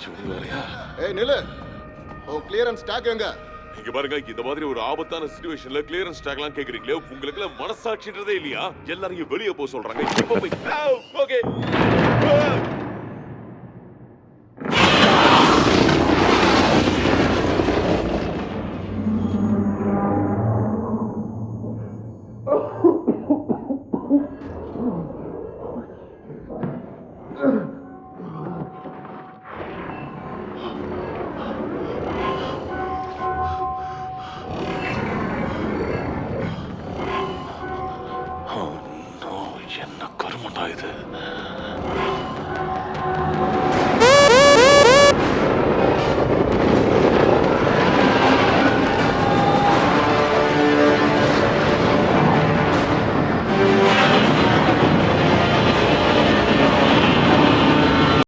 இவனுங்க வேறயா? ஏய் நில்லு. ஓ கிளியரன்ஸ் ஸ்டாக் எங்க? இங்க பாருங்க, இந்த மாதிரி ஒரு ஆபத்தான சிச்சுவேஷன்ல கிளியரன்ஸ் ஸ்டாக்லாம் கேக்குறீங்களே, உங்களுக்கு எல்லாம் மனசாட்சின்றதே இல்லையா? எல்லாரையும் வெளியே போக சொல்றாங்க. இப்போ போய் ஓகே